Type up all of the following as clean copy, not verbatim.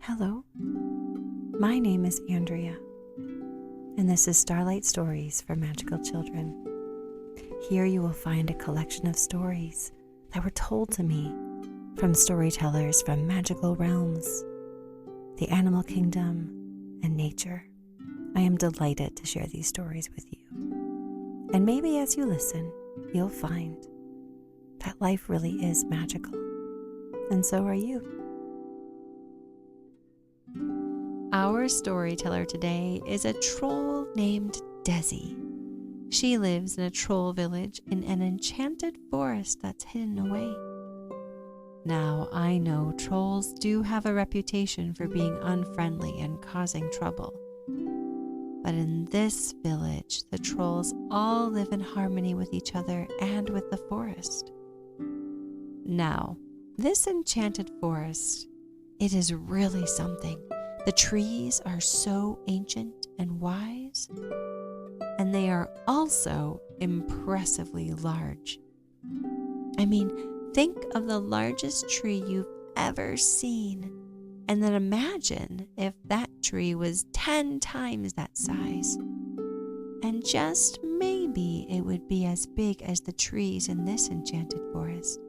Hello, my name is Andrea, and this is Starlight Stories for Magical Children. Here you will find a collection of stories that were told to me from storytellers from magical realms, the animal kingdom, and nature. I am delighted to share these stories with you. And maybe as you listen, you'll find that life really is magical, and so are you. Our storyteller today is a troll named Desi. She lives in a troll village in an enchanted forest that's hidden away. Now, I know trolls do have a reputation for being unfriendly and causing trouble. But in this village, the trolls all live in harmony with each other and with the forest. Now, this enchanted forest, it is really something. The trees are so ancient and wise, and they are also impressively large. I mean, think of the largest tree you've ever seen, and then imagine if that tree was 10 times that size. And just maybe it would be as big as the trees in this enchanted forest.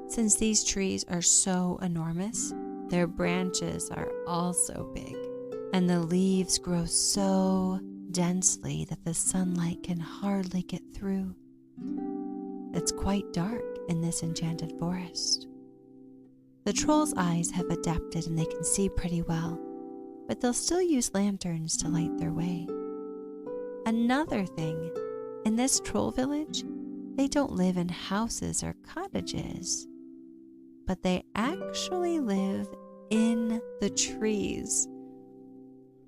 Since these trees are so enormous, their branches are also big, and the leaves grow so densely that the sunlight can hardly get through. It's quite dark in this enchanted forest. The troll's eyes have adapted and they can see pretty well, but they'll still use lanterns to light their way. Another thing, in this troll village, they don't live in houses or cottages, but they actually live in the trees.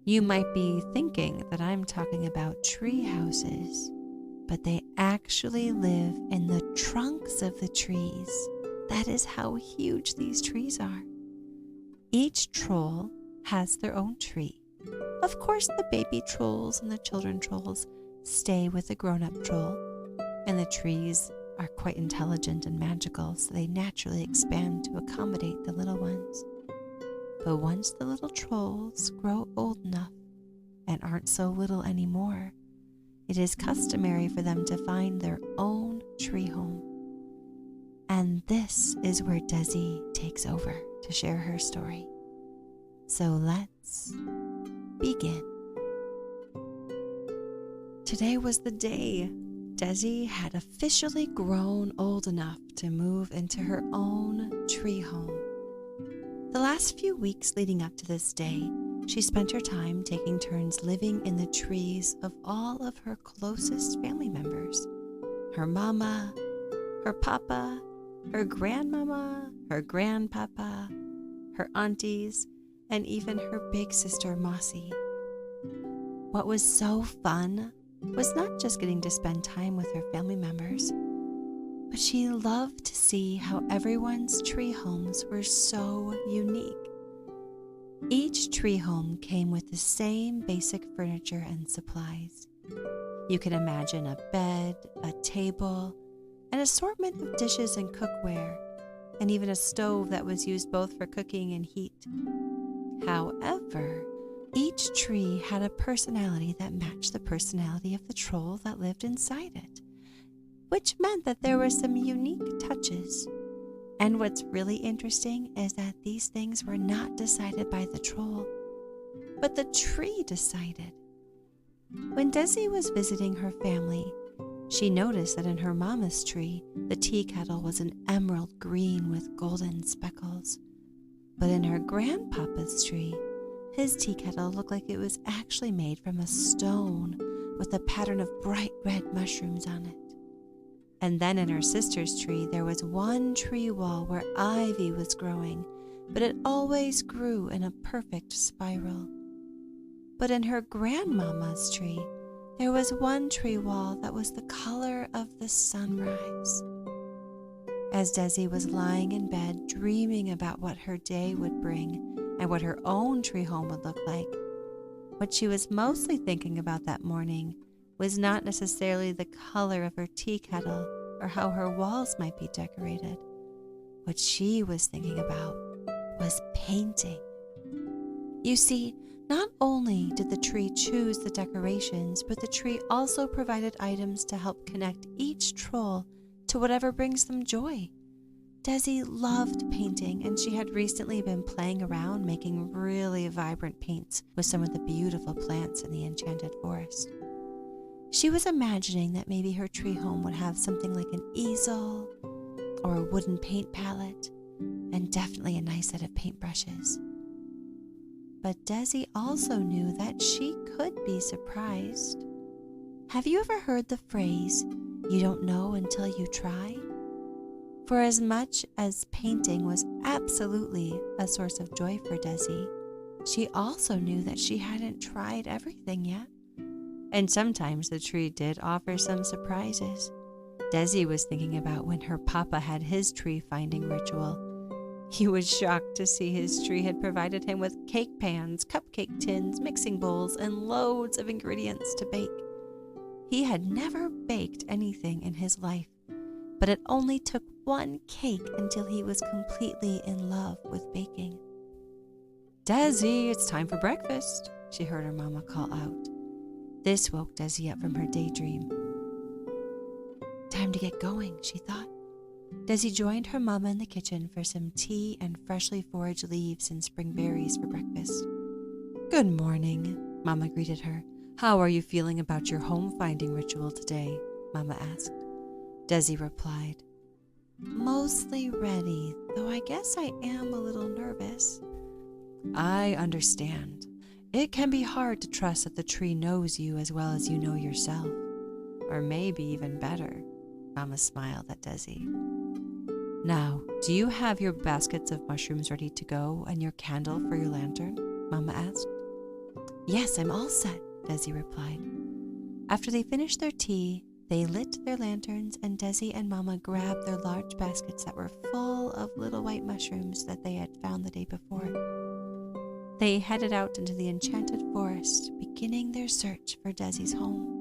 You might be thinking that I'm talking about tree houses, but they actually live in the trunks of the trees. That is how huge these trees are. Each troll has their own tree. Of course, the baby trolls and the children trolls stay with the grown-up troll, and the trees are quite intelligent and magical, so they naturally expand to accommodate the little ones. But once the little trolls grow old enough and aren't so little anymore, it is customary for them to find their own tree home. And this is where Desi takes over to share her story. So let's begin. Today was the day Desi had officially grown old enough to move into her own tree home. The last few weeks leading up to this day, she spent her time taking turns living in the trees of all of her closest family members. Her mama, her papa, her grandmama, her grandpapa, her aunties, and even her big sister Mossy. What was so fun was not just getting to spend time with her family members, but she loved to see how everyone's tree homes were so unique. Each tree home came with the same basic furniture and supplies. You can imagine a bed, a table, an assortment of dishes and cookware, and even a stove that was used both for cooking and heat. However, each tree had a personality that matched the personality of the troll that lived inside it, which meant that there were some unique touches. And what's really interesting is that these things were not decided by the troll, but the tree decided. When Desi was visiting her family, she noticed that in her mama's tree, the tea kettle was an emerald green with golden speckles. But in her grandpapa's tree, his tea kettle looked like it was actually made from a stone with a pattern of bright red mushrooms on it. And then in her sister's tree, there was one tree wall where ivy was growing, but it always grew in a perfect spiral. But in her grandmama's tree, there was one tree wall that was the color of the sunrise. As Desi was lying in bed dreaming about what her day would bring and what her own tree home would look like, what she was mostly thinking about that morning was not necessarily the color of her tea kettle or how her walls might be decorated. What she was thinking about was painting. You see, not only did the tree choose the decorations, but the tree also provided items to help connect each troll to whatever brings them joy. Desi loved painting, and she had recently been playing around making really vibrant paints with some of the beautiful plants in the enchanted forest. She was imagining that maybe her tree home would have something like an easel or a wooden paint palette, and definitely a nice set of paintbrushes. But Desi also knew that she could be surprised. Have you ever heard the phrase, "You don't know until you try"? For as much as painting was absolutely a source of joy for Desi, she also knew that she hadn't tried everything yet. And sometimes the tree did offer some surprises. Desi was thinking about when her papa had his tree finding ritual. He was shocked to see his tree had provided him with cake pans, cupcake tins, mixing bowls, and loads of ingredients to bake. He had never baked anything in his life, but it only took one cake until he was completely in love with baking. "Desi, it's time for breakfast," she heard her mama call out. This woke Desi up from her daydream. Time to get going, she thought. Desi joined her mama in the kitchen for some tea and freshly foraged leaves and spring berries for breakfast. "Good morning," Mama greeted her. "How are you feeling about your home-finding ritual today?" Mama asked. Desi replied, "Mostly ready, though I guess I am a little nervous." "I understand. It can be hard to trust that the tree knows you as well as you know yourself. Or maybe even better." Mama smiled at Desi. "Now, do you have your baskets of mushrooms ready to go and your candle for your lantern?" Mama asked. "Yes, I'm all set," Desi replied. After they finished their tea, they lit their lanterns, and Desi and Mama grabbed their large baskets that were full of little white mushrooms that they had found the day before. They headed out into the enchanted forest, beginning their search for Desi's home.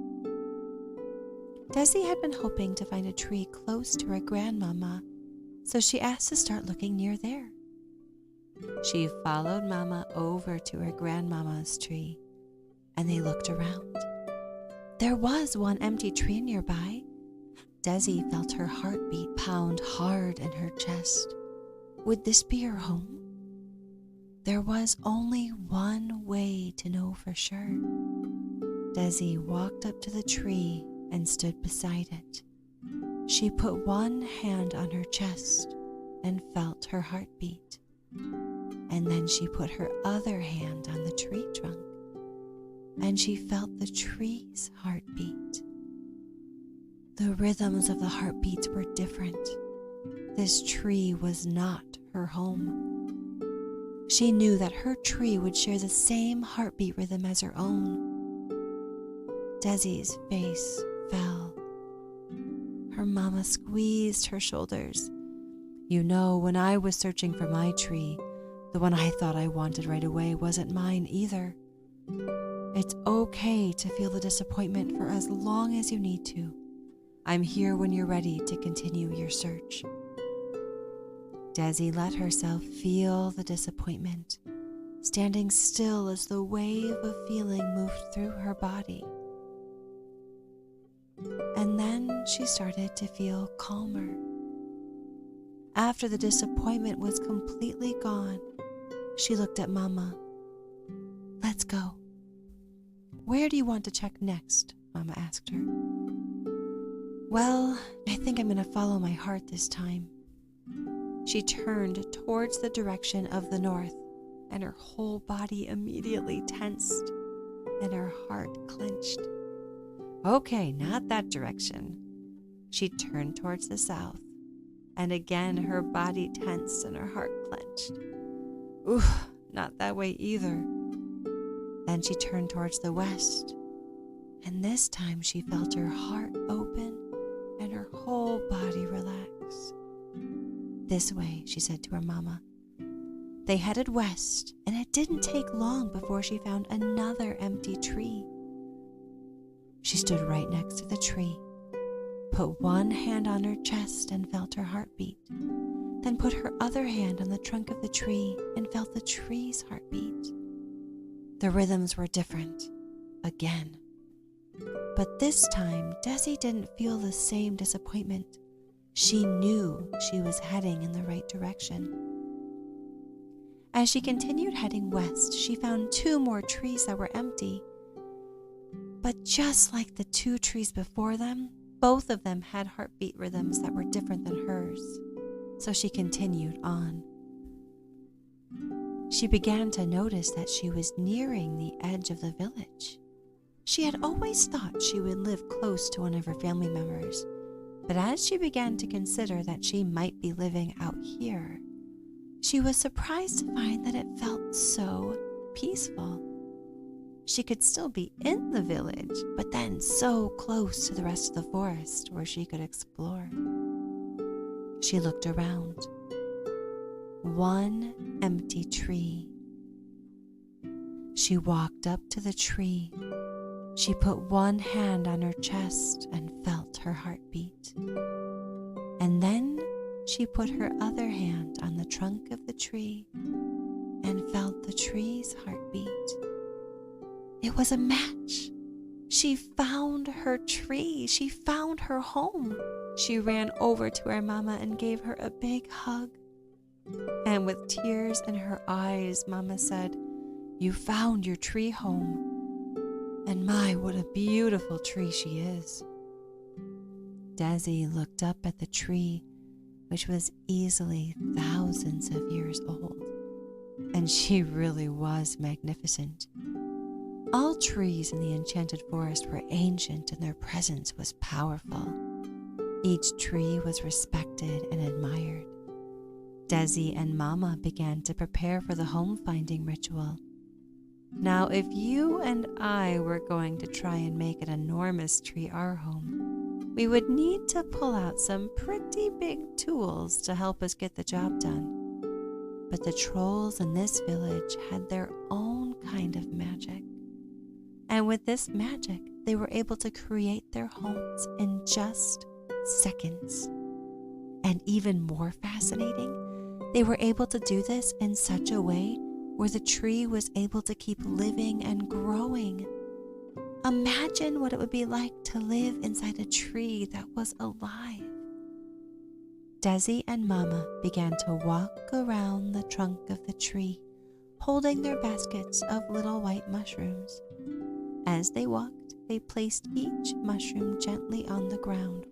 Desi had been hoping to find a tree close to her grandmama, so she asked to start looking near there. She followed Mama over to her grandmama's tree, and they looked around. There was one empty tree nearby. Desi felt her heartbeat pound hard in her chest. Would this be her home? There was only one way to know for sure. Desi walked up to the tree and stood beside it. She put one hand on her chest and felt her heartbeat. And then she put her other hand on the tree trunk, and she felt the tree's heartbeat. The rhythms of the heartbeats were different. This tree was not her home. She knew that her tree would share the same heartbeat rhythm as her own. Desi's face fell. Her mama squeezed her shoulders. "You know, when I was searching for my tree, the one I thought I wanted right away wasn't mine either. It's okay to feel the disappointment for as long as you need to. I'm here when you're ready to continue your search." Desi let herself feel the disappointment, standing still as the wave of feeling moved through her body. And then she started to feel calmer. After the disappointment was completely gone, she looked at Mama. "Let's go." "Where do you want to check next?" Mama asked her. "Well, I think I'm going to follow my heart this time." She turned towards the direction of the north, and her whole body immediately tensed, and her heart clenched. "Okay, not that direction." She turned towards the south, and again her body tensed and her heart clenched. "Ooh, not that way either." Then she turned towards the west, and this time she felt her heart open and her whole body relax. "This way," she said to her mama. They headed west, and it didn't take long before she found another empty tree. She stood right next to the tree, put one hand on her chest and felt her heartbeat, then put her other hand on the trunk of the tree and felt the tree's heartbeat. The rhythms were different, again. But this time, Desi didn't feel the same disappointment. She knew she was heading in the right direction. As she continued heading west, she found 2 more trees that were empty. But just like the 2 trees before them, both of them had heartbeat rhythms that were different than hers. So she continued on. She began to notice that she was nearing the edge of the village. She had always thought she would live close to one of her family members, but as she began to consider that she might be living out here, she was surprised to find that it felt so peaceful. She could still be in the village, but then so close to the rest of the forest where she could explore. She looked around. 1 empty tree. She walked up to the tree. She put one hand on her chest and felt her heartbeat. And then she put her other hand on the trunk of the tree and felt the tree's heartbeat. It was a match. She found her tree. She found her home. She ran over to her mama and gave her a big hug. And with tears in her eyes, Mama said, "You found your tree home. And my, what a beautiful tree she is." Desi looked up at the tree, which was easily thousands of years old. And she really was magnificent. All trees in the enchanted forest were ancient and their presence was powerful. Each tree was respected and admired. Desi and Mama began to prepare for the home-finding ritual. Now, if you and I were going to try and make an enormous tree our home, we would need to pull out some pretty big tools to help us get the job done. But the trolls in this village had their own kind of magic. And with this magic, they were able to create their homes in just seconds. And even more fascinating, they were able to do this in such a way where the tree was able to keep living and growing. Imagine what it would be like to live inside a tree that was alive. Desi and Mama began to walk around the trunk of the tree, holding their baskets of little white mushrooms. As they walked, they placed each mushroom gently on the ground,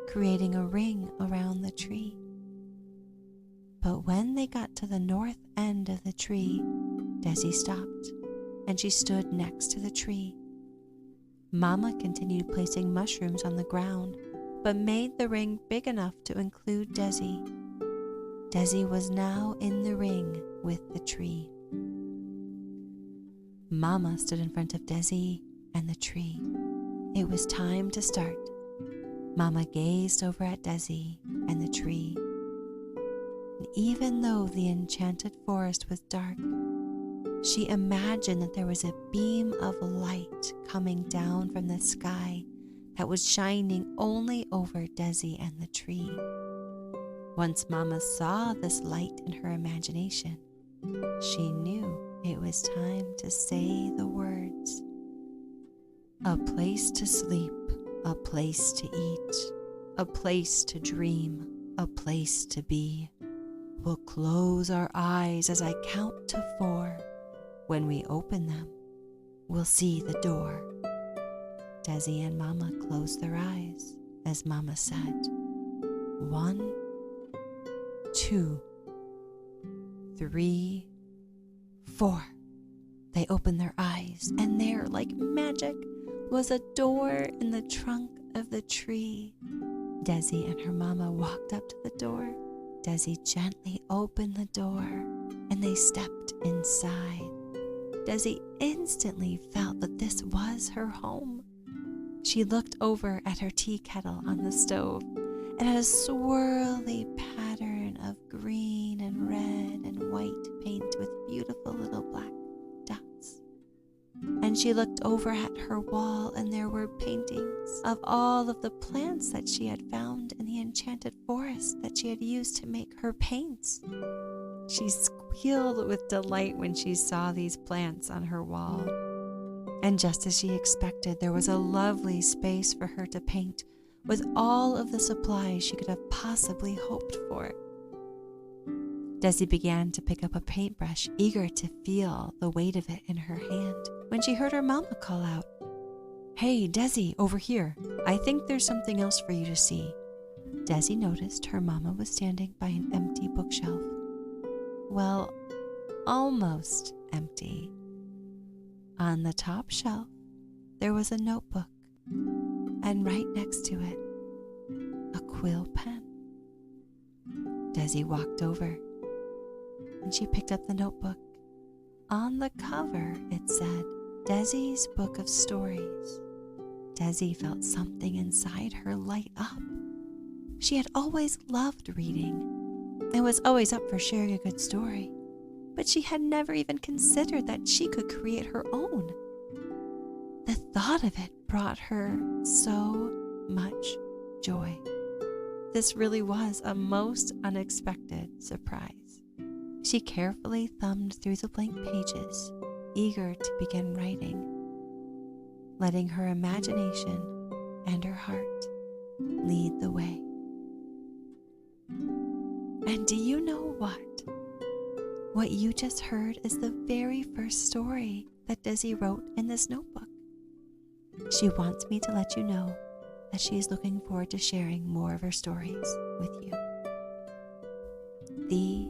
creating a ring around the tree. But when they got to the north end of the tree, Desi stopped, and she stood next to the tree. Mama continued placing mushrooms on the ground, but made the ring big enough to include Desi. Desi was now in the ring with the tree. Mama stood in front of Desi and the tree. It was time to start. Mama gazed over at Desi and the tree. And even though the enchanted forest was dark, she imagined that there was a beam of light coming down from the sky that was shining only over Desi and the tree. Once Mama saw this light in her imagination, she knew it was time to say the words. A place to sleep, a place to eat, a place to dream, a place to be. We'll close our eyes as I count to 4. When we open them, we'll see the door. Desi and Mama closed their eyes as Mama said, 1, 2, 3, 4. They opened their eyes, and there, like magic, was a door in the trunk of the tree. Desi and her Mama walked up to the door. Desi gently opened the door, and they stepped inside. Desi instantly felt that this was her home. She looked over at her tea kettle on the stove. It had a swirly pattern of green and red and white paint with beautiful little black dots. and she looked over at her wall, and there were paintings of all of the plants that she had found in the enchanted forest that she had used to make her paints. She squealed with delight when she saw these plants on her wall. And just as she expected, there was a lovely space for her to paint with all of the supplies she could have possibly hoped for. Desi began to pick up a paintbrush, eager to feel the weight of it in her hand, when she heard her mama call out, "Hey, Desi, over here. I think there's something else for you to see." Desi noticed her mama was standing by an empty bookshelf. Well, almost empty. On the top shelf, there was a notebook, and right next to it, a quill pen. Desi walked over, and she picked up the notebook. On the cover, it said, "Desi's Book of Stories." Desi felt something inside her light up. She had always loved reading and was always up for sharing a good story, but she had never even considered that she could create her own. The thought of it brought her so much joy. This really was a most unexpected surprise. She carefully thumbed through the blank pages, eager to begin writing, letting her imagination and her heart lead the way. And do you know what? What you just heard is the very first story that Desi wrote in this notebook. She wants me to let you know that she is looking forward to sharing more of her stories with you. The